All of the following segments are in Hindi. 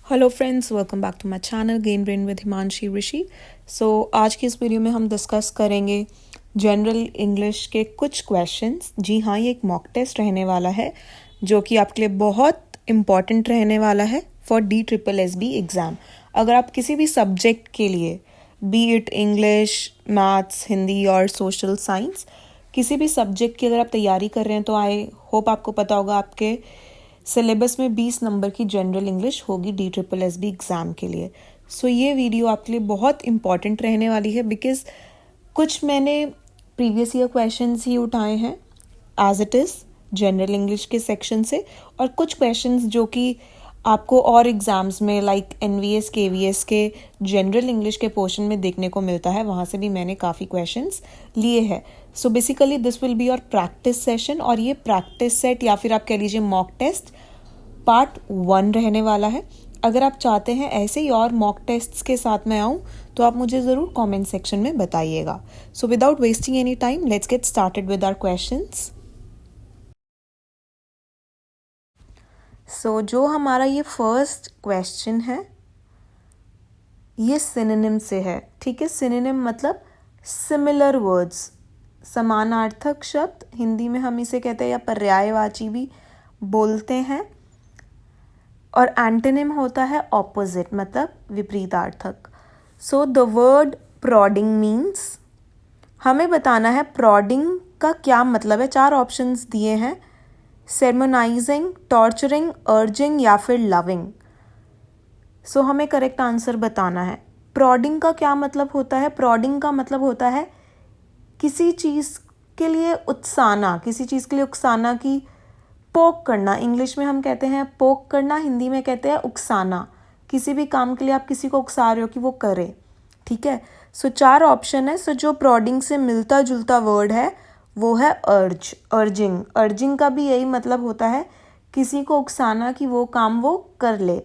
Hello friends, welcome back to my channel game brain with Himanshi Rishi. आज की इस वीडियो में हम डिस्कस करेंगे जनरल इंग्लिश के कुछ क्वेश्चंस। जी हाँ, ये एक मॉक टेस्ट रहने वाला है जो कि आपके लिए बहुत इम्पॉर्टेंट रहने वाला है फॉर DSSB एग्ज़ाम। अगर आप किसी भी सब्जेक्ट के लिए, B it English, maths, Hindi और सोशल साइंस, किसी भी सब्जेक्ट की अगर आप तैयारी कर रहे हैं तो आई होप आपको पता होगा आपके सिलेबस में 20 नंबर की जनरल इंग्लिश होगी DSSB एग्ज़ाम के लिए। ये वीडियो आपके लिए बहुत इंपॉर्टेंट रहने वाली है बिकॉज कुछ मैंने प्रीवियस ईयर क्वेश्चंस ही उठाए हैं as it is general English के सेक्शन से, और कुछ क्वेश्चंस जो कि आपको और एग्ज़ाम्स में लाइक NVS KVS के जनरल इंग्लिश के पोर्शन में देखने को मिलता है, वहाँ से भी मैंने काफ़ी क्वेश्चंस लिए हैं। So basically this will be your practice session, और ये प्रैक्टिस सेट या फिर आप कह लीजिए मॉक टेस्ट पार्ट 1 रहने वाला है। अगर आप चाहते हैं ऐसे ही और मॉक टेस्ट्स के साथ मैं आऊँ तो आप मुझे ज़रूर कमेंट सेक्शन में बताइएगा। So without wasting any time let's get started with our questions. जो हमारा ये फर्स्ट क्वेश्चन है ये सिनोनिम से है। ठीक है, सिनोनिम मतलब सिमिलर वर्ड्स, समानार्थक शब्द, हिंदी में हम इसे कहते हैं या पर्यायवाची भी बोलते हैं, और एंटोनिम होता है ऑपोजिट मतलब विपरीतार्थक। द वर्ड प्रॉडिंग मीन्स, हमें बताना है प्रॉडिंग का क्या मतलब है। 4 ऑप्शंस दिए हैं, सेरमोनाइजिंग, टॉर्चरिंग, अर्जिंग या फिर लविंग। हमें करेक्ट आंसर बताना है। प्रॉडिंग का क्या मतलब होता है? प्रॉडिंग का मतलब होता है किसी चीज़ के लिए उत्साना, किसी चीज़ के लिए उकसाना की, पोक करना। इंग्लिश में हम कहते हैं पोक करना, हिंदी में कहते हैं उकसाना। किसी भी काम के लिए आप किसी को उकसा रहे हो कि वो करे। ठीक है, 4 ऑप्शन है। जो प्रॉडिंग से मिलता जुलता वर्ड है वो है अर्ज, अर्जिंग। अर्जिंग का भी यही मतलब होता है किसी को उकसाना कि वो काम वो कर ले।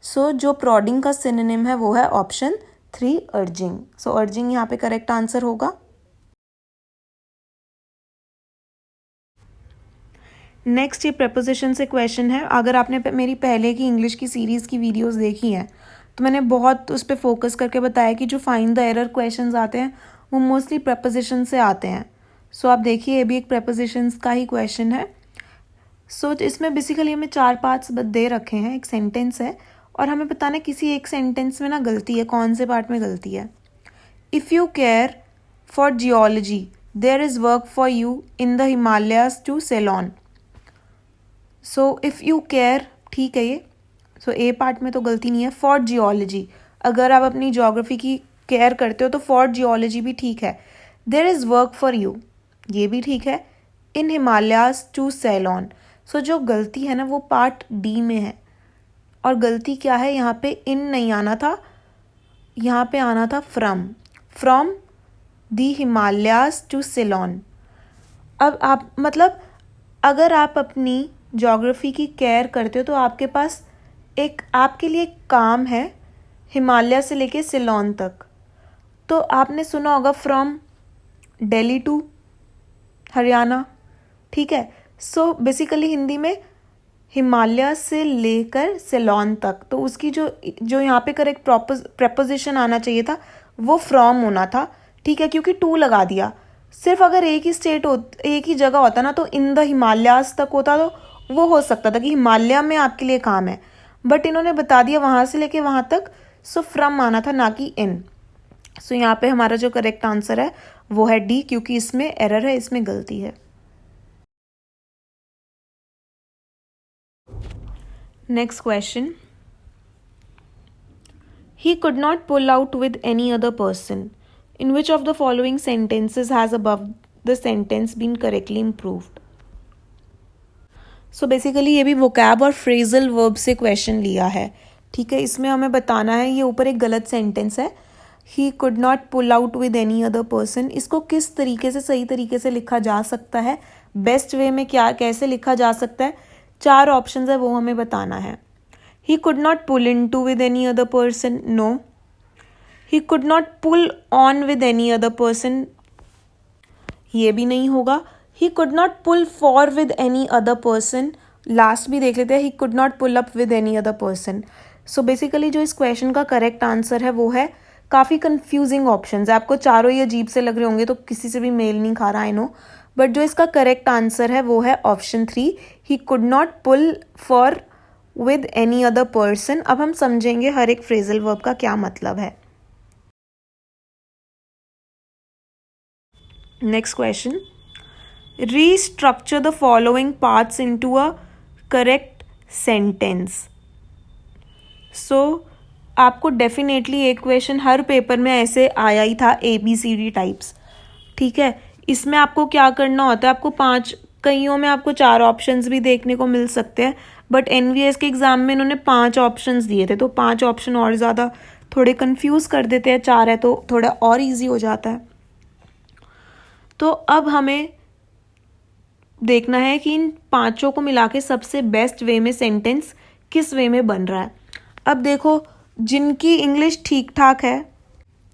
जो प्रॉडिंग का सिनोनिम है वो है ऑप्शन 3 अर्जिंग। अर्जिंग यहाँ पे करेक्ट आंसर होगा। नेक्स्ट ये प्रपोजिशन से क्वेश्चन है। अगर आपने मेरी पहले की इंग्लिश की सीरीज़ की वीडियोस देखी हैं तो मैंने बहुत उस पर फोकस करके बताया कि जो फाइंड द एरर क्वेश्चंस आते हैं वो मोस्टली प्रपोजिशन से आते हैं। आप देखिए, ये भी एक प्रपोजिशंस का ही क्वेश्चन है। इसमें बेसिकली हमें 4 पार्ट्स दे रखे हैं, एक सेंटेंस है और हमें बताना है किसी एक सेंटेंस में ना गलती है, कौन से पार्ट में गलती है। If you care for geology there is work for you in the Himalayas to Ceylon. If you care, ठीक है ये। ए पार्ट में तो गलती नहीं है। फॉर जियोलॉजी, अगर आप अपनी जियोग्राफी की केयर करते हो तो फॉर जियोलॉजी भी ठीक है। There is work for you, ये भी ठीक है। इन हिमालयाज टू सेलोन, जो गलती है ना वो पार्ट डी में है। और गलती क्या है, यहाँ पे इन नहीं आना था, यहाँ पे आना था from. From the Himalayas to Ceylon. अब आप मतलब अगर आप अपनी ज्योग्राफी की केयर करते हो तो आपके पास एक आपके लिए एक काम है हिमालय से लेके सिलोन तक। तो आपने सुना होगा फ्रॉम दिल्ली टू हरियाणा, ठीक है। बेसिकली हिंदी में हिमालय से लेकर सिलोन तक, तो उसकी जो यहाँ पे करेक्ट प्रपोजिशन आना चाहिए था वो फ्रॉम होना था, ठीक है, क्योंकि टू लगा दिया। सिर्फ अगर एक ही जगह होता ना तो इन द हिमालयाज तक होता तो वो हो सकता था कि हिमालय में आपके लिए काम है, बट इन्होंने बता दिया वहाँ से लेके वहाँ तक, फ्रॉम आना था ना कि इन। यहाँ पे हमारा जो करेक्ट आंसर है वो है डी, क्योंकि इसमें एरर है, इसमें गलती है। Next question, he could not pull out with any other person. In which of the following sentences has above the sentence been correctly improved? Basically ये भी वोकैब और फ्रेजल वर्ब से क्वेश्चन लिया है, ठीक है। इसमें हमें बताना है, ये ऊपर एक गलत सेंटेंस है, he could not pull out with any other person. इसको किस तरीके से, सही तरीके से लिखा जा सकता है, बेस्ट वे में क्या कैसे लिखा जा सकता है, 4 ऑप्शन है वो हमें बताना है। He could not pull into with any other person. No. He could not pull on with any other person. ये भी नहीं होगा। He could not pull for with any other person. Last भी देख लेते हैं, he could not pull up with any other person. So basically जो इस क्वेश्चन का करेक्ट आंसर है वो है, काफ़ी कंफ्यूजिंग ऑप्शन है, आपको चारों ही अजीब से लग रहे होंगे तो किसी से भी मेल नहीं खा रहा, आई नो, बट जो इसका करेक्ट आंसर है वो है option 3, he could not pull for with any other person. अब हम समझेंगे हर एक फ्रेजल वर्ब का क्या मतलब है। Next question, restructure the following parts into a correct sentence. So आपको डेफिनेटली एक क्वेश्चन हर पेपर में ऐसे आया ही था, ABCD टाइप्स, ठीक है। इसमें आपको क्या करना होता है, आपको 5, कईयों में आपको 4 ऑप्शंस भी देखने को मिल सकते हैं, बट NVS के एग्ज़ाम में इन्होंने 5 ऑप्शंस दिए थे, तो 5 ऑप्शन और ज़्यादा थोड़े कंफ्यूज कर देते हैं, 4 है तो थोड़ा और इजी हो जाता है। तो अब हमें देखना है कि इन 5 को मिला के सबसे बेस्ट वे में सेंटेंस किस वे में बन रहा है। अब देखो, जिनकी इंग्लिश ठीक ठाक है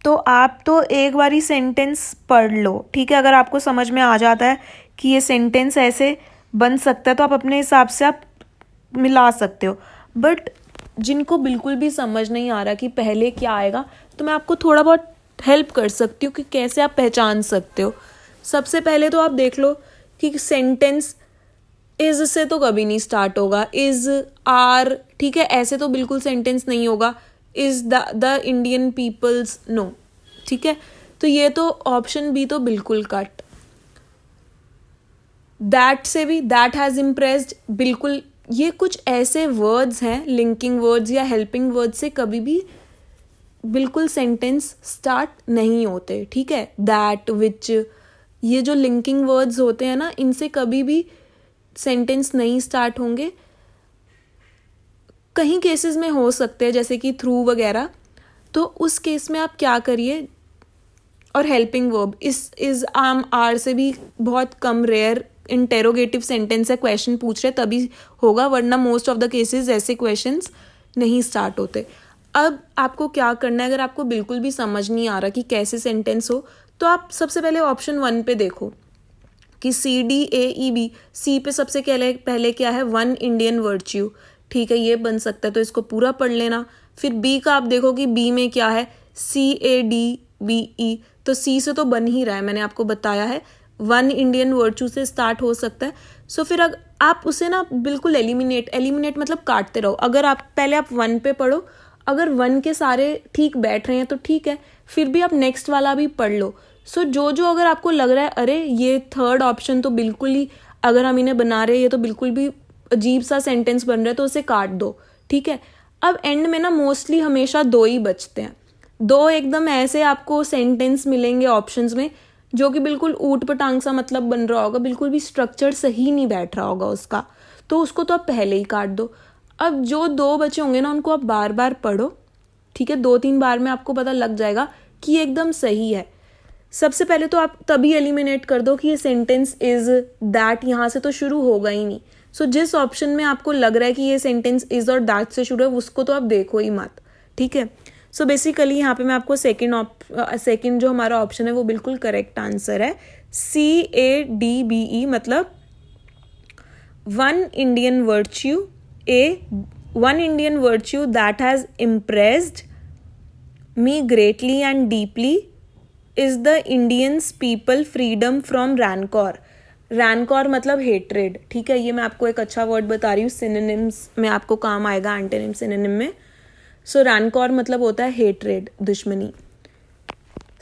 तो आप तो एक बार ही सेंटेंस पढ़ लो, ठीक है। अगर आपको समझ में आ जाता है कि ये सेंटेंस ऐसे बन सकता है तो आप अपने हिसाब से आप मिला सकते हो, बट जिनको बिल्कुल भी समझ नहीं आ रहा कि पहले क्या आएगा, तो मैं आपको थोड़ा बहुत हेल्प कर सकती हूँ कि कैसे आप पहचान सकते हो। सबसे पहले तो आप देख लो कि सेंटेंस इज से तो कभी नहीं स्टार्ट होगा, इज, आर, ठीक है, ऐसे तो बिल्कुल सेंटेंस नहीं होगा, is the Indian peoples, no, ठीक है। तो ये तो ऑप्शन बी तो बिल्कुल कट। दैट से भी, दैट हैज इम्प्रेस्ड, बिल्कुल, ये कुछ ऐसे वर्ड्स हैं, लिंकिंग वर्ड्स या हेल्पिंग वर्ड्स से कभी भी बिल्कुल सेंटेंस स्टार्ट नहीं होते, ठीक है। दैट, विच, ये जो लिंकिंग वर्ड्स होते हैं ना, इनसे कभी भी सेंटेंस नहीं स्टार्ट होंगे। कहीं केसेस में हो सकते हैं जैसे कि थ्रू वगैरह, तो उस केस में आप क्या करिए, और हेल्पिंग वर्ब इस आम, आर से भी बहुत कम, रेयर इंटेरोगेटिव सेंटेंस है, क्वेश्चन पूछ रहे तभी होगा, वरना मोस्ट ऑफ द केसेस ऐसे क्वेश्चंस नहीं स्टार्ट होते। अब आपको क्या करना है, अगर आपको बिल्कुल भी समझ नहीं आ रहा कि कैसे सेंटेंस हो, तो आप सबसे पहले ऑप्शन 1 पे देखो कि CDAEB, सी पे सबसे पहले क्या है, वन इंडियन वर्च्यू, ठीक है, ये बन सकता है तो इसको पूरा पढ़ लेना। फिर बी का आप देखो कि बी में क्या है, CADVE, तो सी से तो बन ही रहा है, मैंने आपको बताया है, वन इंडियन वर्च्यू से स्टार्ट हो सकता है। सो फिर आप उसे ना बिल्कुल एलिमिनेट मतलब काटते रहो। अगर आप पहले आप 1 पे पढ़ो, अगर 1 के सारे ठीक बैठ रहे हैं तो ठीक है, फिर भी आप नेक्स्ट वाला भी पढ़ लो। सो जो अगर आपको लग रहा है अरे ये थर्ड ऑप्शन तो बिल्कुल ही, अगर हम इन्हें बना रहे हैं ये तो बिल्कुल भी अजीब सा सेंटेंस बन रहा है, तो उसे काट दो, ठीक है। अब एंड में ना मोस्टली हमेशा 2 ही बचते हैं, 2 एकदम ऐसे आपको सेंटेंस मिलेंगे ऑप्शंस में जो कि बिल्कुल ऊट पटांग सा मतलब बन रहा होगा, बिल्कुल भी स्ट्रक्चर सही नहीं बैठ रहा होगा उसका, तो उसको तो आप पहले ही काट दो। अब जो 2 बचे होंगे ना उनको आप बार बार पढ़ो, ठीक है, 2-3 बार में आपको पता लग जाएगा कि एकदम सही है। सबसे पहले तो आप तभी एलिमिनेट कर दो कि ये सेंटेंस इज, दैट, यहाँ से तो शुरू होगा ही नहीं। सो जिस ऑप्शन में आपको लग रहा है कि ये सेंटेंस इज और दैट से शुरू है उसको तो आप देखो ही मत, ठीक है। सो बेसिकली यहाँ पे मैं आपको सेकेंड जो हमारा ऑप्शन है वो बिल्कुल करेक्ट आंसर है, CADBE, मतलब one Indian virtue, one Indian virtue that has impressed me greatly and deeply is the Indians people freedom from rancour. Rancour मतलब हेट्रेड, ठीक है, ये मैं आपको एक अच्छा वर्ड बता रही हूँ, सिनोनिम्स में आपको काम आएगा, एंटोनिम सिनोनिम में। सो रैनकॉर मतलब होता है हेट्रेड, दुश्मनी।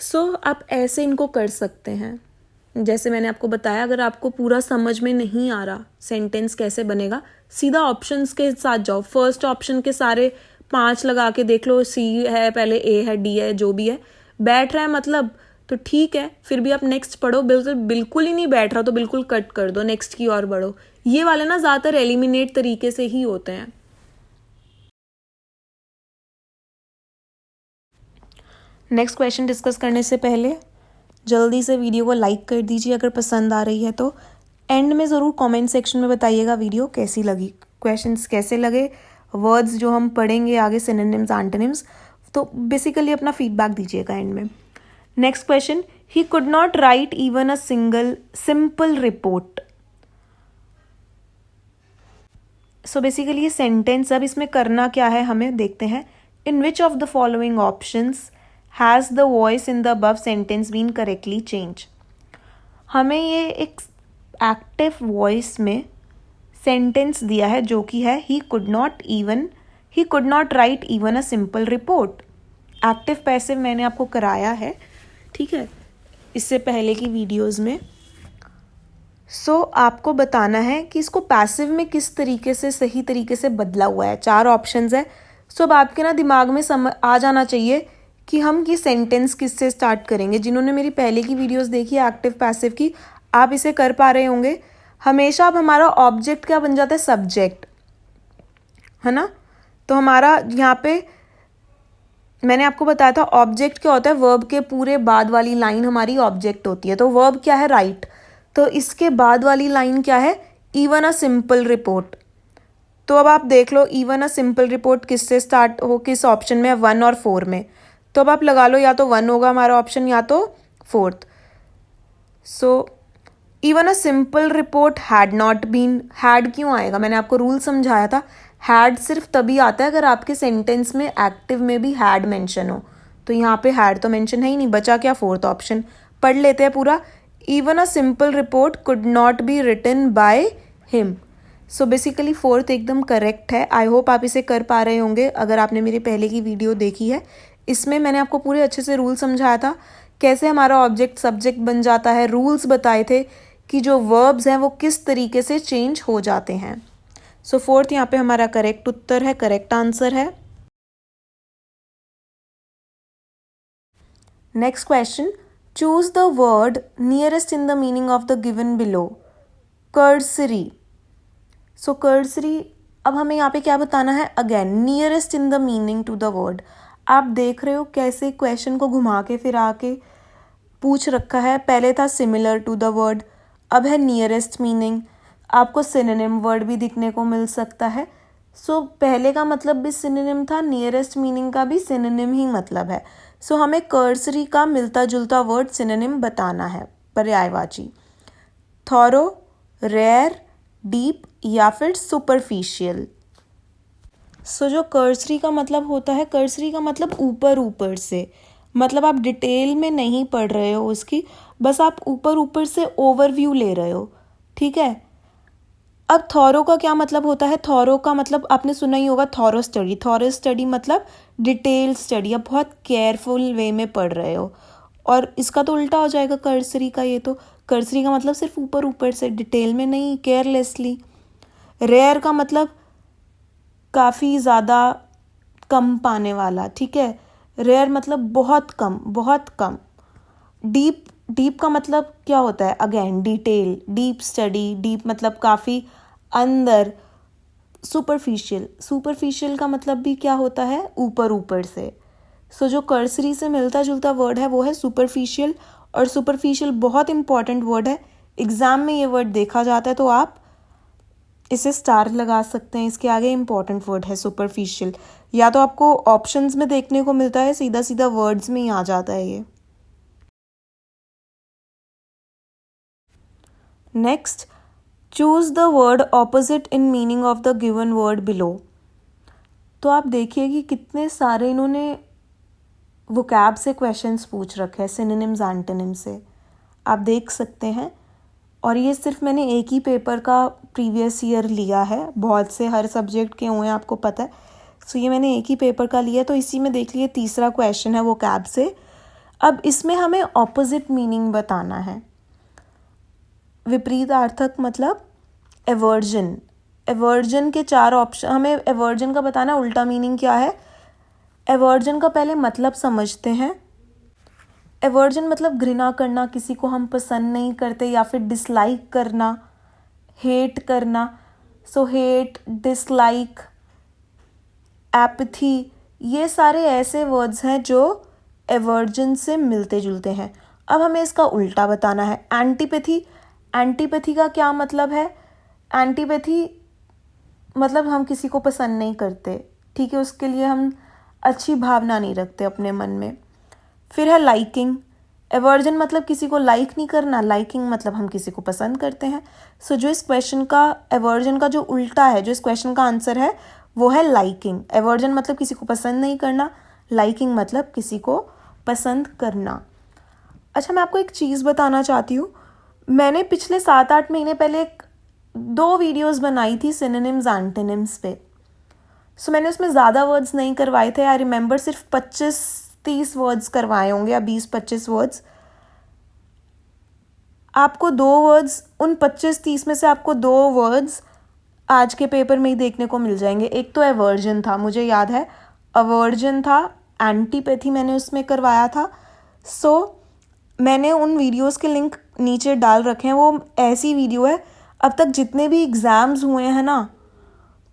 सो आप ऐसे इनको कर सकते हैं, जैसे मैंने आपको बताया। अगर आपको पूरा समझ में नहीं आ रहा सेंटेंस कैसे बनेगा, सीधा ऑप्शंस के साथ जाओ, फर्स्ट ऑप्शन के सारे 5 लगा के देख लो, C है पहले, A है, D है, जो भी है, बैठ रहा है मतलब तो ठीक है, फिर भी आप नेक्स्ट पढ़ो। बिल्कुल ही नहीं बैठ रहा तो बिल्कुल कट कर दो, नेक्स्ट की ओर बढ़ो। ये वाले ना ज़्यादातर एलिमिनेट तरीके से ही होते हैं। नेक्स्ट क्वेश्चन डिस्कस करने से पहले जल्दी से वीडियो को लाइक कर दीजिए अगर पसंद आ रही है तो। एंड में ज़रूर कमेंट सेक्शन में बताइएगा वीडियो कैसी लगी, क्वेश्चंस कैसे लगे, वर्ड्स जो हम पढ़ेंगे आगे, सिनोनिम्स, एंटोनिम्स, तो बेसिकली अपना फीडबैक दीजिएगा एंड में। Next question, he could not write even a simple report. So basically ये सेंटेंस, अब इसमें करना क्या है हमें देखते हैं. In which of the following options has the voice in the above sentence been correctly change. हमें ये एक एक्टिव वॉइस में सेंटेंस दिया है जो कि है he could not write even a simple report. Active passive मैंने आपको कराया है, ठीक है, इससे पहले की वीडियोस में. सो आपको बताना है कि इसको पैसिव में किस तरीके से सही तरीके से बदला हुआ है. 4 ऑप्शंस है. सो अब आपके ना दिमाग में आ जाना चाहिए कि हम ये सेंटेंस किससे स्टार्ट करेंगे. जिन्होंने मेरी पहले की वीडियोस देखी है एक्टिव पैसिव की, आप इसे कर पा रहे होंगे. हमेशा अब हमारा ऑब्जेक्ट क्या बन जाता है, सब्जेक्ट, है ना. तो हमारा यहाँ पे मैंने आपको बताया था ऑब्जेक्ट क्या होता है, वर्ब के पूरे बाद वाली लाइन हमारी ऑब्जेक्ट होती है. तो वर्ब क्या है, राइट. तो इसके बाद वाली लाइन क्या है, इवन अ सिंपल रिपोर्ट. तो अब आप देख लो इवन अ सिंपल रिपोर्ट किससे स्टार्ट हो, किस ऑप्शन में है, 1 और 4 में. तो अब आप लगा लो या तो 1 होगा हमारा ऑप्शन या तो 4th. So even a simple report had not been. Had क्यों आएगा, मैंने आपको रूल समझाया था. हैड सिर्फ तभी आता है अगर आपके सेंटेंस में एक्टिव में भी हैड मेंशन हो. तो यहाँ पे हैड तो मेंशन है ही नहीं, बचा क्या, 4th ऑप्शन. पढ़ लेते हैं पूरा. Even a simple report could not be written by him. So basically 4th एकदम करेक्ट है. आई होप आप इसे कर पा रहे होंगे अगर आपने मेरी पहले की वीडियो देखी है. इसमें मैंने आपको पूरे अच्छे से रूल समझाया था, कैसे हमारा ऑब्जेक्ट सब्जेक्ट बन जाता है. रूल्स बताए थे कि जो वर्ब्स हैं वो किस तरीके से चेंज हो जाते हैं. सो 4th यहाँ पे हमारा करेक्ट उत्तर है, करेक्ट आंसर है. Next question, choose the word nearest in the meaning of the given below. Cursory. So cursory, अब हमें यहाँ पे क्या बताना है, again nearest in the meaning to the word. आप देख रहे हो कैसे क्वेश्चन को घुमा के फिरा के पूछ रखा है. पहले था सिमिलर टू द वर्ड, अब है नियरेस्ट मीनिंग. आपको सिनोनिम वर्ड भी दिखने को मिल सकता है. सो पहले का मतलब भी सिनोनिम था, नियरेस्ट मीनिंग का भी सिनोनिम ही मतलब है. सो हमें कर्सरी का मिलता जुलता वर्ड सिनोनिम बताना है, पर्यायवाची. थॉरो, रेयर, डीप या फिर सुपरफिशियल. सो जो कर्सरी का मतलब होता है, कर्सरी का मतलब ऊपर ऊपर से, मतलब आप डिटेल में नहीं पढ़ रहे हो उसकी, बस आप ऊपर ऊपर से ओवरव्यू ले रहे हो, ठीक है. अब थॉरो का क्या मतलब होता है, थॉरो का मतलब आपने सुना ही होगा, थॉरो स्टडी. थॉरो स्टडी मतलब डिटेल स्टडी, आप बहुत केयरफुल वे में पढ़ रहे हो. और इसका तो उल्टा हो जाएगा कर्सरी का. ये तो कर्सरी का मतलब सिर्फ ऊपर ऊपर से, डिटेल में नहीं, केयरलेसली. रेयर का मतलब काफ़ी ज़्यादा कम पाने वाला, ठीक है. रेयर मतलब बहुत कम, बहुत कम. डीप, डीप का मतलब क्या होता है, again detail, deep study. Deep मतलब काफ़ी अंदर. सुपरफिशियल, सुपरफिशियल का मतलब भी क्या होता है, ऊपर ऊपर से. सो जो कर्सरी से मिलता जुलता वर्ड है वो है सुपरफिशियल. और सुपरफिशियल बहुत इंपॉर्टेंट वर्ड है, एग्ज़ाम में ये वर्ड देखा जाता है, तो आप इसे स्टार लगा सकते हैं. इसके आगे इंपॉर्टेंट वर्ड है सुपरफिशियल. या तो आपको ऑप्शंस में देखने को मिलता है, सीधा सीधा वर्ड्स में ही आ जाता है ये. Next, choose the word opposite in meaning of the given word below. तो आप देखिए कि कितने सारे इन्होंने वोकैब से क्वेश्चंस पूछ रखे हैं, सिनोनिम्स एंटोनिम से, आप देख सकते हैं. और ये सिर्फ मैंने एक ही पेपर का प्रीवियस ईयर लिया है, बहुत से हर सब्जेक्ट के हुए हैं आपको पता है. सो ये मैंने एक ही पेपर का लिया है, तो इसी में देख लिए तीसरा क्वेश्चन है वोकैब से. अब इसमें हमें ऑपोजिट मीनिंग बताना है. विपरीतार्थक मतलब एवर्जन. एवर्जन के 4 ऑप्शन, हमें एवर्जन का बताना, उल्टा मीनिंग क्या है. एवर्जन का पहले मतलब समझते हैं. एवर्जन मतलब घृणा करना, किसी को हम पसंद नहीं करते, या फिर डिसलाइक करना, हेट करना. सो हेट, डिसलाइक, एपथी, ये सारे ऐसे वर्ड्स हैं जो एवर्जन से मिलते जुलते हैं. अब हमें इसका उल्टा बताना है. एंटीपैथी. एंटीपैथी का क्या मतलब है, एंटीपैथी मतलब हम किसी को पसंद नहीं करते, ठीक है, उसके लिए हम अच्छी भावना नहीं रखते अपने मन में. फिर है लाइकिंग. एवर्जन मतलब किसी को लाइक नहीं करना, लाइकिंग मतलब हम किसी को पसंद करते हैं। सो जो इस क्वेश्चन का एवर्जन का जो उल्टा है, जो इस क्वेश्चन का आंसर है वो है लाइकिंग। एवर्जन मतलब किसी को पसंद नहीं करना, लाइकिंग मतलब किसी को पसंद करना। अच्छा, मैं आपको एक चीज़ बताना चाहती हूँ। मैंने पिछले 7-8 महीने पहले 2 वीडियोस बनाई थी सिनोनिम्स एंटोनिम्स पे। सो मैंने उसमें ज़्यादा वर्ड्स नहीं करवाए थे। आई रिमेंबर सिर्फ 25-30 वर्ड्स करवाए होंगे या 20-25 वर्ड्स। आपको 2 वर्ड्स, उन 25-30 में से आपको 2 वर्ड्स आज के पेपर में ही देखने को मिल जाएंगे। एक तो एवर्जन था, मुझे याद है अवर्जन था, एंटीपैथी मैंने उसमें करवाया था। सो मैंने उन वीडियोस के लिंक नीचे डाल रखे हैं। वो ऐसी वीडियो है, अब तक जितने भी एग्ज़ाम्स हुए हैं ना,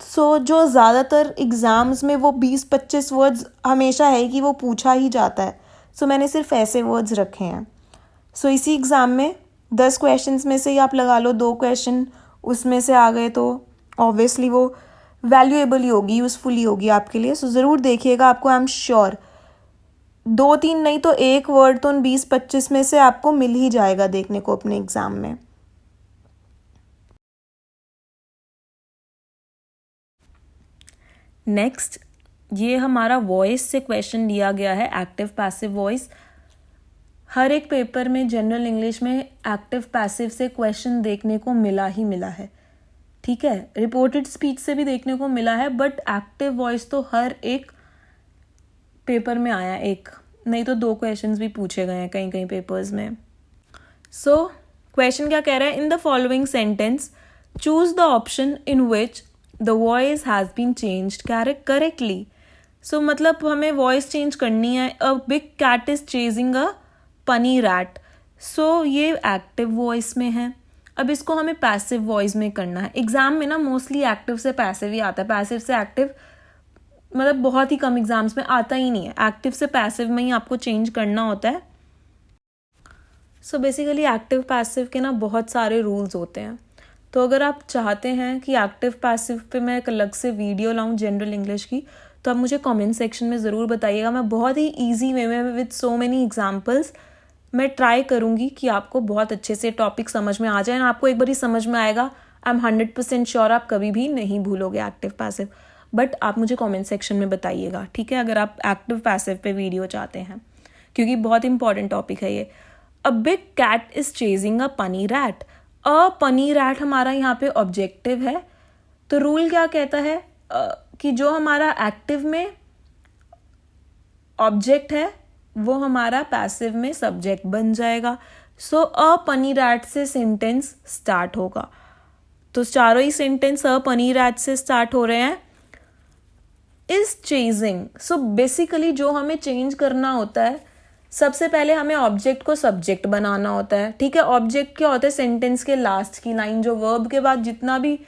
सो जो ज़्यादातर एग्ज़ाम्स में वो 20-25 वर्ड्स हमेशा है कि वो पूछा ही जाता है। सो मैंने सिर्फ ऐसे वर्ड्स रखे हैं। सो इसी एग्ज़ाम में 10 क्वेश्चंस में से ही आप लगा लो 2 क्वेश्चन उसमें से आ गए, तो ऑब्वियसली वो वैल्यूएबल ही होगी, यूज़फुल ही होगी आपके लिए। सो ज़रूर देखिएगा, आपको आई एम श्योर 2-3 नहीं तो 1 वर्ड तो उन 20-25 में से आपको मिल ही जाएगा देखने को अपने एग्ज़ाम में। नेक्स्ट, ये हमारा वॉइस से क्वेश्चन दिया गया है, एक्टिव पैसिव वॉइस। हर एक पेपर में जनरल इंग्लिश में एक्टिव पैसिव से क्वेश्चन देखने को मिला ही मिला है, ठीक है। रिपोर्टेड स्पीच से भी देखने को मिला है, बट एक्टिव वॉइस तो हर एक पेपर में आया, एक नहीं तो 2 क्वेश्चंस भी पूछे गए हैं कई कई पेपर्स में। सो क्वेश्चन क्या कह रहा है, in the following sentence choose the option in which the voice has been changed correctly. So मतलब हमें वॉइस चेंज करनी है। A big cat is chasing a puny rat. सो ये एक्टिव वॉइस में है। अब इसको हमें पैसिव वॉइस में करना है। एग्जाम में ना मोस्टली एक्टिव से पैसिव ही आता है, पैसिव से एक्टिव मतलब बहुत ही कम एग्जाम्स में आता ही नहीं है। एक्टिव से पैसिव में ही आपको चेंज करना होता है। सो बेसिकली एक्टिव पैसिव के ना बहुत सारे रूल्स होते हैं। तो अगर आप चाहते हैं कि एक्टिव पैसिव पे मैं एक अलग से वीडियो लाऊं जनरल इंग्लिश की, तो आप मुझे कमेंट सेक्शन में ज़रूर बताइएगा। मैं बहुत ही ईजी वे में विद सो मेनी एग्जाम्पल्स मैं ट्राई करूँगी कि आपको बहुत अच्छे से टॉपिक समझ में आ जाए। आपको एक बार ही समझ में आएगा, आई एम 100% श्योर आप कभी भी नहीं भूलोगे एक्टिव पैसिव। बट आप मुझे कमेंट सेक्शन में बताइएगा, ठीक है, अगर आप एक्टिव पैसिव पे वीडियो चाहते हैं, क्योंकि बहुत इंपॉर्टेंट टॉपिक है ये। A big cat is chasing a puny rat. A puny rat हमारा यहाँ पे ऑब्जेक्टिव है, तो रूल क्या कहता है कि जो हमारा एक्टिव में ऑब्जेक्ट है वो हमारा पैसिव में सब्जेक्ट बन जाएगा। सो अ पनी रैट से सेंटेंस स्टार्ट होगा। तो चारों ही सेंटेंस अ पनी रैट से स्टार्ट हो रहे हैं। Is chasing. सो बेसिकली जो हमें चेंज करना होता है, सबसे पहले हमें ऑब्जेक्ट को सब्जेक्ट बनाना होता है, ठीक है। ऑब्जेक्ट क्या होता है, सेंटेंस के लास्ट की लाइन, जो वर्ब के बाद जितना भी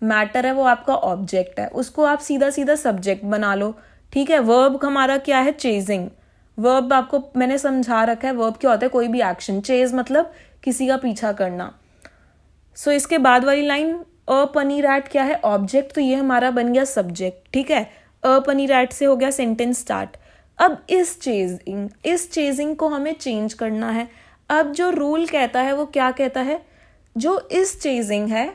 मैटर है वो आपका ऑब्जेक्ट है, उसको आप सीधा सीधा सब्जेक्ट बना लो, ठीक है। वर्ब हमारा क्या है, चेजिंग। वर्ब आपको मैंने समझा रखा है, वर्ब क्या होता है, कोई भी एक्शन। चेज मतलब किसी का पीछा करना। सो इसके बाद वाली लाइन अ पनी रैट क्या है, ऑब्जेक्ट, तो ये हमारा बन गया सब्जेक्ट, ठीक है। अ पनी रैट से हो गया सेंटेंस स्टार्ट। अब इस चेजिंग को हमें चेंज करना है। अब जो रूल कहता है वो क्या कहता है, जो इस चेजिंग है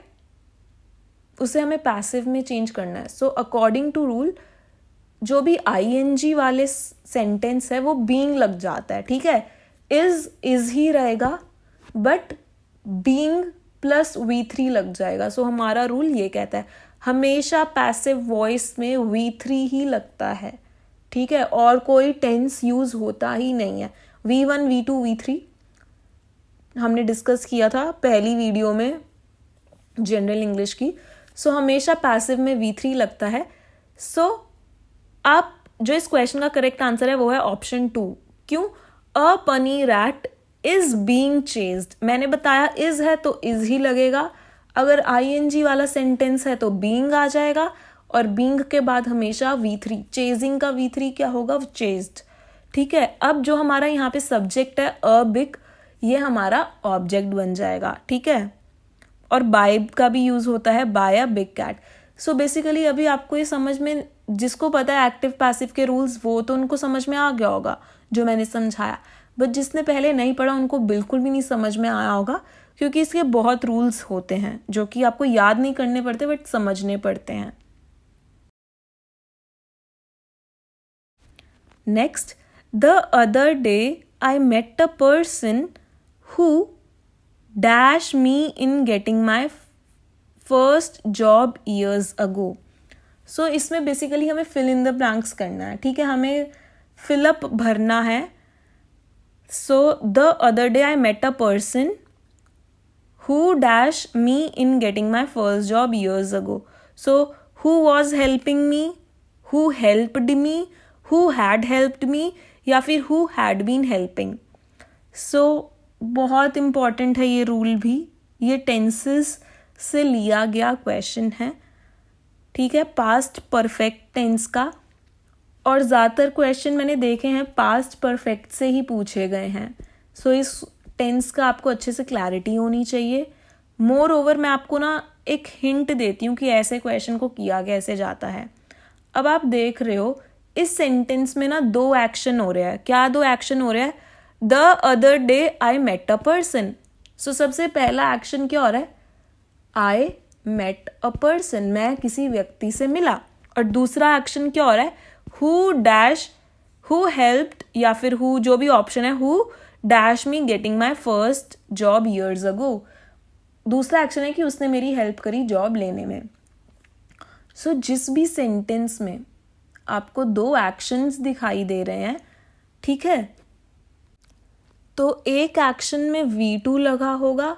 उसे हमें पैसिव में चेंज करना है। सो अकॉर्डिंग टू रूल जो भी आईएनजी वाले सेंटेंस है वो बीइंग लग जाता है, ठीक है। इज ही रहेगा, बट बीइंग प्लस V3 लग जाएगा। सो हमारा रूल ये कहता है हमेशा पैसिव वॉइस में V3 ही लगता है, ठीक है, और कोई टेंस यूज होता ही नहीं है। V1, V2, V3 हमने डिस्कस किया था पहली वीडियो में जनरल इंग्लिश की। सो हमेशा पैसिव में V3 लगता है। सो आप जो इस क्वेश्चन का करेक्ट आंसर है वो है ऑप्शन 2। क्यों, अ puny rat is being chased. मैंने बताया इज है तो इज ही लगेगा, अगर आईएनजी वाला सेंटेंस है तो बीइंग आ जाएगा, और बीइंग के बाद हमेशा V3, चेजिंग का V3 क्या होगा, चेज्ड, ठीक है। अब जो हमारा यहाँ पे सब्जेक्ट है अ बिग, ये हमारा ऑब्जेक्ट बन जाएगा, ठीक है। और बाय का भी यूज होता है, by a big cat. So basically अभी आपको ये समझ में, जिसको पता है एक्टिव पैसिव के रूल्स वो तो उनको समझ में आ गया होगा जो मैंने समझाया। बट जिसने पहले नहीं पढ़ा उनको बिल्कुल भी नहीं समझ में आया होगा, क्योंकि इसके बहुत रूल्स होते हैं जो कि आपको याद नहीं करने पड़ते बट समझने पड़ते हैं. Next, the other day I met a person who dash me in getting my first job years ago. So इसमें बेसिकली हमें fill in the blanks करना है, ठीक है, हमें fill up भरना है. So the other day I met a person who dash me in getting my first job years ago. So who was helping me, who helped me, who had helped me, या फिर who had been helping. So बहुत इम्पॉर्टेंट है ये रूल भी, ये टेंसेस से लिया गया क्वेश्चन है, ठीक है, पास्ट परफेक्ट टेंस का. और ज़्यादातर क्वेश्चन मैंने देखे हैं पास्ट परफेक्ट से ही पूछे गए हैं. सो इस टेंस का आपको अच्छे से क्लैरिटी होनी चाहिए. मोर ओवर मैं आपको ना एक हिंट देती हूँ कि ऐसे क्वेश्चन को किया कैसे जाता है. अब आप देख रहे हो इस सेंटेंस में ना 2 एक्शन हो रहा है. क्या 2 एक्शन हो रहा है? The other day I met a person. So सबसे पहला एक्शन क्या हो रहा है? आई मेट अ पर्सन, मैं किसी व्यक्ति से मिला. और दूसरा एक्शन क्या हो रहा है? हु डैश, हु हेल्प्ड, या फिर हु जो भी ऑप्शन है, who dash me getting my first job years ago. दूसरा एक्शन है कि उसने मेरी हेल्प करी जॉब लेने में. सो जिस भी सेंटेंस में आपको 2 एक्शंस दिखाई दे रहे हैं, ठीक है, तो एक एक्शन में V2 लगा होगा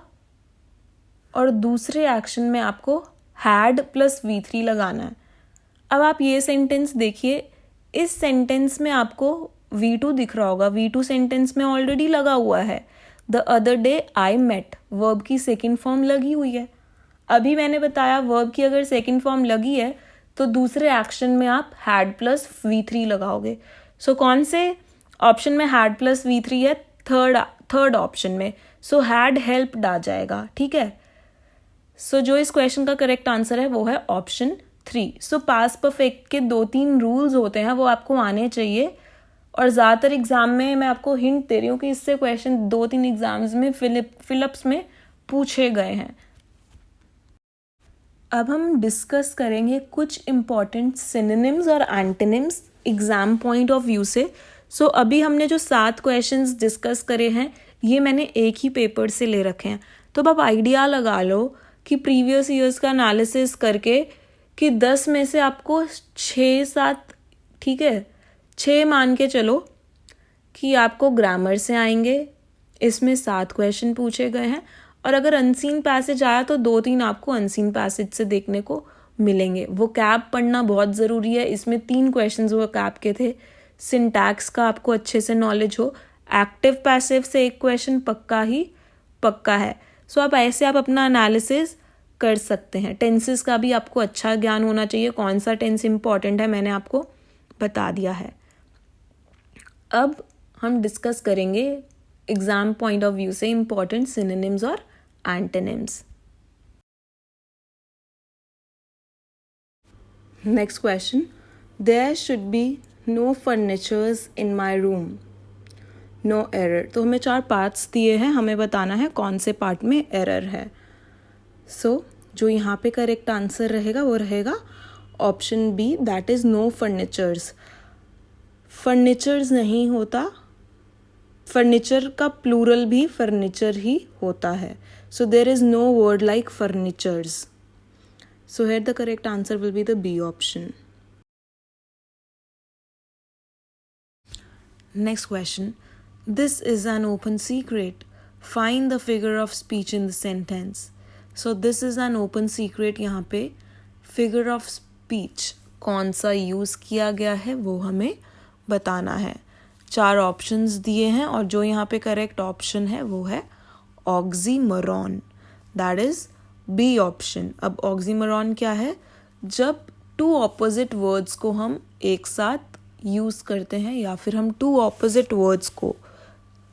और दूसरे एक्शन में आपको हैड प्लस V3 लगाना है. अब आप ये सेंटेंस देखिए, इस सेंटेंस में आपको V2 दिख रहा होगा. V2 सेंटेंस में ऑलरेडी लगा हुआ है. The other day I met, verb की सेकेंड फॉर्म लगी हुई है. अभी मैंने बताया वर्ब की अगर सेकेंड फॉर्म लगी है तो दूसरे एक्शन में आप हैड प्लस V3 लगाओगे. सो कौन से ऑप्शन में हैड प्लस V3 है? थर्ड ऑप्शन में. सो हैड हेल्प्ड आ जाएगा, ठीक है. सो जो इस क्वेश्चन का करेक्ट आंसर है वो है ऑप्शन 3. सो पास्ट परफेक्ट के 2-3 रूल्स होते हैं, वो आपको आने चाहिए. और ज़्यादातर एग्जाम में मैं आपको हिंट दे रही हूँ कि इससे क्वेश्चन 2-3 एग्जाम्स में फिलअप्स में पूछे गए हैं. अब हम डिस्कस करेंगे कुछ इम्पॉर्टेंट सिनोनिम्स और antonyms exam point of view से. सो अभी हमने जो 7 क्वेश्चंस डिस्कस करे हैं ये मैंने एक ही पेपर से ले रखे हैं. तो अब आप आइडिया लगा लो कि प्रीवियस ईयर्स का एनालिसिस करके कि 10 में से आपको 6-7, ठीक है, 6 मान के चलो कि आपको ग्रामर से आएंगे. इसमें 7 क्वेश्चन पूछे गए हैं. और अगर अनसीन पैसेज आया तो 2-3 आपको अनसीन पैसेज से देखने को मिलेंगे. वो कैप पढ़ना बहुत ज़रूरी है. इसमें 3 क्वेश्चंस वो कैप के थे. सिंटैक्स का आपको अच्छे से नॉलेज हो. एक्टिव पैसिव से एक क्वेश्चन पक्का है. सो आप ऐसे आप अपना एनालिसिस कर सकते हैं. टेंसेस का भी आपको अच्छा ज्ञान होना चाहिए. कौन सा टेंस इंपॉर्टेंट है मैंने आपको बता दिया है. अब हम डिस्कस करेंगे एग्जाम पॉइंट ऑफ व्यू से इंपॉर्टेंट सिनोनिम्स और antonyms. Next question, there should be no furnitures in my room, no error. तो हमें 4 पार्ट्स दिए हैं, हमें बताना है कौन से पार्ट में एरर है. सो जो यहाँ पे करेक्ट आंसर रहेगा वो रहेगा option B, that is no furnitures. Furnitures नहीं होता, फर्नीचर का प्लूरल भी फर्नीचर ही होता है. So there is no word like furnitures. So here the correct answer will be the B option. Next question. This is an open secret. Find the figure of speech in the sentence. So this is an open secret. यहाँ पे figure of speech कौन सा यूज़ किया गया है वो हमें बताना है. 4 ऑप्शंस दिए हैं और जो यहाँ पे करेक्ट ऑप्शन है वो है oxymoron. That is B option. अब ऑक्सीमोरॉन क्या है? जब 2 ऑपोजिट वर्ड्स को हम एक साथ यूज़ करते हैं या फिर हम 2 ऑपोजिट वर्ड्स को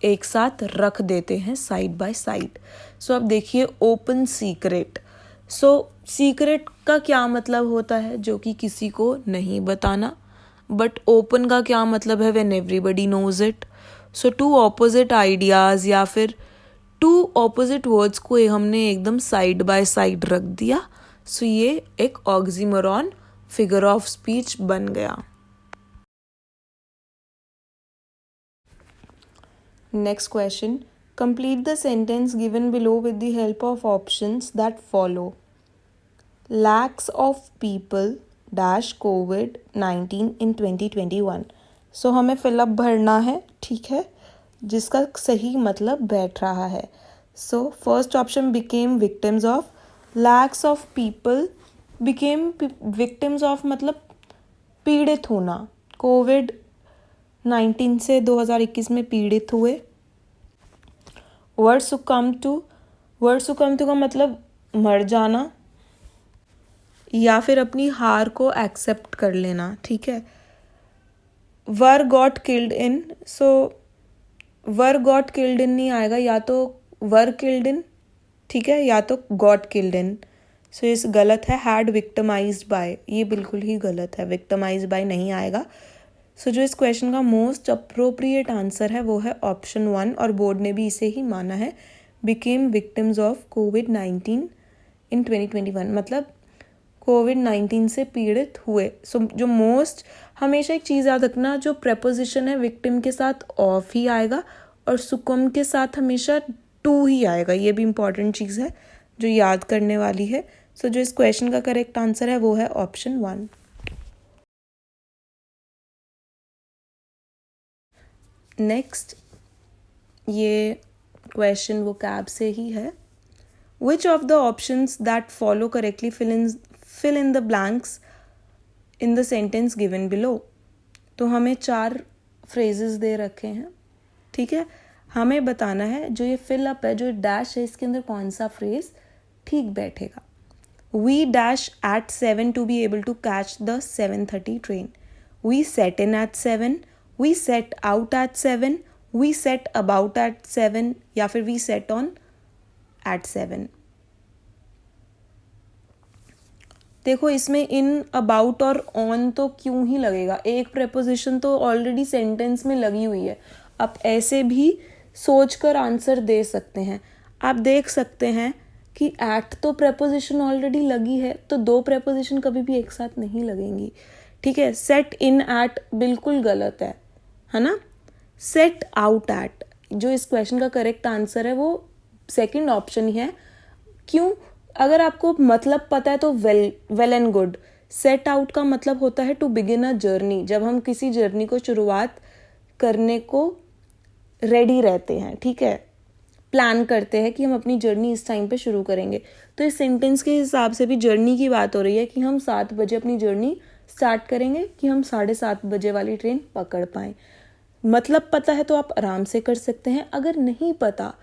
एक साथ रख देते हैं साइड बाय साइड. सो अब देखिए ओपन सीक्रेट. सो सीक्रेट का क्या मतलब होता है? जो कि किसी को नहीं बताना. बट ओपन का क्या मतलब है? When everybody knows it. So two opposite ideas या फिर टू ऑपोजिट वर्ड्स को हमने एकदम साइड बाय साइड रख दिया, सो ये एक ऑक्सीमोरॉन फिगर ऑफ स्पीच बन गया। Next question, complete the sentence given below with the help of options that follow. Lakhs of people dash कोविड-19 इन 2021। सो हमें फिलअप भरना है, ठीक है, जिसका सही मतलब बैठ रहा है। So first option became victims of, lakhs of people became victims of मतलब पीड़ित होना, कोविड-19 से 2021 में पीड़ित हुए। वर्ड सुकम टू का मतलब मर जाना या फिर अपनी हार को एक्सेप्ट कर लेना, ठीक है। Were got killed in, so were got killed in नहीं आएगा, या तो वर किल्ड इन, ठीक है, या तो गॉट किल्ड इन। सो इस गलत है। हैड विक्टिमाइज्ड बाय, ये बिल्कुल ही गलत है, विक्टिमाइज्ड बाय नहीं आएगा। सो जो इस क्वेश्चन का मोस्ट अप्रोप्रिएट आंसर है वो है ऑप्शन 1, और बोर्ड ने भी इसे ही माना है, became victims of covid in 2021, मतलब कोविड-19 से पीड़ित हुए। सो जो मोस्ट, हमेशा एक चीज़ याद रखना, जो प्रेपोजिशन है विक्टिम के साथ ऑफ ही आएगा और सुकम के साथ हमेशा टू ही आएगा। ये भी इम्पॉर्टेंट चीज़ है जो याद करने वाली है। सो जो इस क्वेश्चन का करेक्ट आंसर है वो है ऑप्शन 1। नेक्स्ट, ये क्वेश्चन वो कैब से ही है। Which of the options that follow correctly fill in the blanks in the sentence given below? तो हमें 4 phrases दे रखे हैं, ठीक है। हमें बताना है जो ये fill up है, जो डैश है, इसके अंदर कौन सा phrase ठीक बैठेगा। We dash at 7 to be able to catch the 7:30 train. We set in at 7. We set out at 7. We set about at 7 या फिर we set on at 7। देखो इसमें इन, अबाउट और ऑन तो क्यों ही लगेगा, एक प्रेपोजिशन तो ऑलरेडी सेंटेंस में लगी हुई है। आप ऐसे भी सोचकर आंसर दे सकते हैं। आप देख सकते हैं कि एट तो प्रेपोजिशन ऑलरेडी लगी है, तो 2 प्रेपोजिशन कभी भी एक साथ नहीं लगेंगी, ठीक है। सेट इन एट बिल्कुल गलत है ना। सेट आउट एट, जो इस क्वेश्चन का करेक्ट आंसर है वो सेकंड ऑप्शन ही है। क्यों? अगर आपको मतलब पता है तो well and good. Set out का मतलब होता है टू बिगिन अ जर्नी, जब हम किसी जर्नी को शुरुआत करने को रेडी रहते हैं, ठीक है, प्लान करते हैं कि हम अपनी जर्नी इस टाइम पे शुरू करेंगे। तो इस सेंटेंस के हिसाब से भी जर्नी की बात हो रही है कि हम 7 बजे अपनी जर्नी स्टार्ट करेंगे कि हम 7:30 बजे वाली ट्रेन पकड़ पाएँ। मतलब पता है तो आप आराम से कर सकते हैं, अगर नहीं पता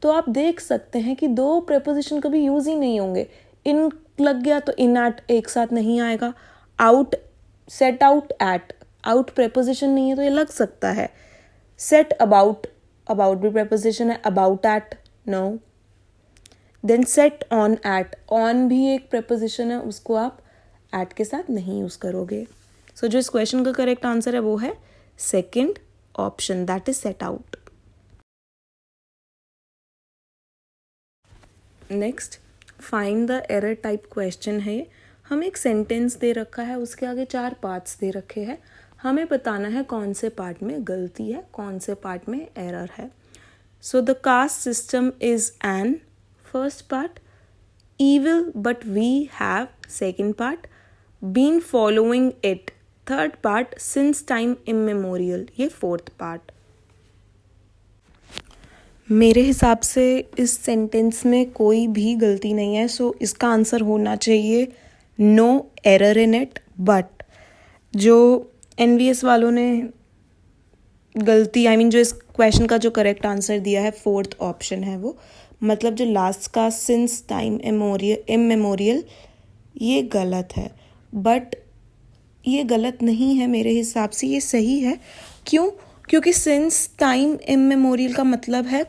तो आप देख सकते हैं कि 2 प्रेपोजिशन कभी यूज ही नहीं होंगे। इन लग गया तो इन एट एक साथ नहीं आएगा। Out, set out at, out preposition नहीं है तो ये लग सकता है। सेट अबाउट, अबाउट भी प्रेपोजिशन है, about at no. Then set on at, on भी एक प्रेपोजिशन है, उसको आप एट के साथ नहीं यूज करोगे। सो जो इस क्वेश्चन का करेक्ट आंसर है वो है second option, that is set out. Next, find the error type question है। हमें एक सेंटेंस दे रखा है, उसके आगे 4 पार्ट्स दे रखे हैं। हमें बताना है कौन से पार्ट में गलती है, कौन से पार्ट में एरर है। So the caste system is an, first part. evil but we have, second part. Been following it, third part. Since time immemorial, ये fourth part. मेरे हिसाब से इस सेंटेंस में कोई भी गलती नहीं है, सो इसका आंसर होना चाहिए no error in it. But जो NVS वालों ने गलती, जो इस क्वेश्चन का जो करेक्ट आंसर दिया है, फोर्थ ऑप्शन है वो, मतलब जो लास्ट का सिंस टाइम इमेमोरियल, ये गलत है। बट ये गलत नहीं है मेरे हिसाब से, ये सही है। क्यों? क्योंकि सिंस टाइम इमेमोरियल का मतलब है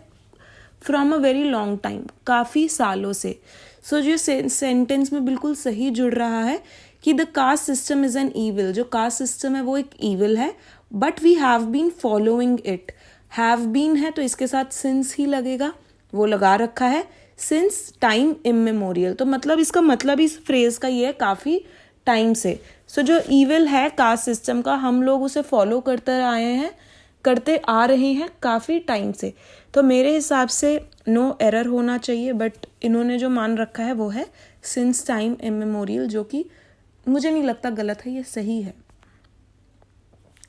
from a very long time, काफ़ी सालों से। सो जो सेंटेंस में बिल्कुल सही जुड़ रहा है कि the caste system is an evil, जो कास्ट सिस्टम है वो एक ईविल है, but we have been following it. Have been है तो इसके साथ सिंस ही लगेगा, वो लगा रखा है सिंस टाइम इमेमोरियल। तो मतलब इसका मतलब इस फ्रेज का ये है काफ़ी टाइम से। सो जो ईविल है कास्ट सिस्टम का, हम लोग उसे फॉलो करते आ रहे हैं काफ़ी टाइम से। तो मेरे हिसाब से नो एरर होना चाहिए, बट इन्होंने जो मान रखा है वो है सिंस टाइम इमेमोरियल, जो कि मुझे नहीं लगता गलत है, ये सही है।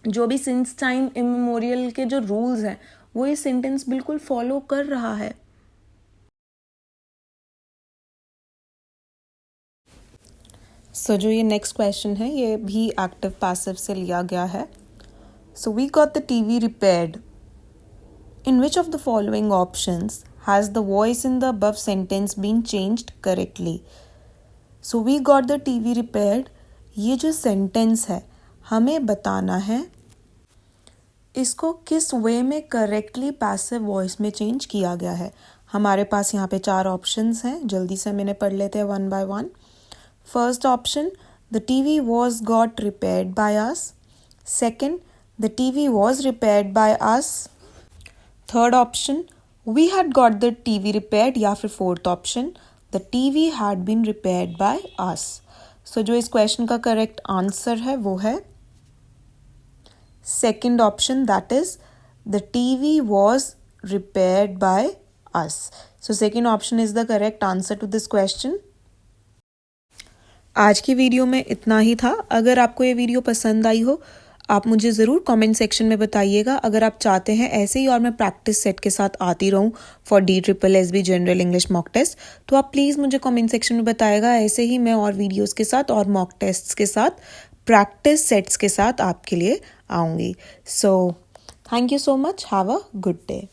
जो भी सिंस टाइम इमेमोरियल के जो रूल्स हैं वो ये सेंटेंस बिल्कुल फॉलो कर रहा है। जो ये नेक्स्ट क्वेश्चन है ये भी एक्टिव पैसिव से लिया गया है। So we got the TV repaired. In which of the following options has the voice in the above sentence been changed correctly? So we got the TV repaired। ये जो सेंटेंस है हमें बताना है इसको किस वे में करेक्टली पैसिव वॉइस में चेंज किया गया है। हमारे पास यहाँ पे 4 ऑप्शंस हैं, जल्दी से मैंने पढ़ लेते हैं one by one. First option, the TV was got repaired by us. Second, the TV was repaired by us. Third option, we had got the TV repaired, या फिर fourth option, the TV had been repaired by us. So जो इस क्वेश्चन का करेक्ट आंसर है वो है second option, that is the TV was repaired by us. So second option is the correct answer to this question. आज की वीडियो में इतना ही था। अगर आपको ये वीडियो पसंद आई हो आप मुझे ज़रूर कमेंट सेक्शन में बताइएगा। अगर आप चाहते हैं ऐसे ही और मैं प्रैक्टिस सेट के साथ आती रहूं for DSSB general English mock test, तो आप प्लीज़ मुझे कमेंट सेक्शन में बताइएगा। ऐसे ही मैं और वीडियोस के साथ और मॉक टेस्ट्स के साथ प्रैक्टिस सेट्स के साथ आपके लिए आऊँगी। So thank you so much, have a good day.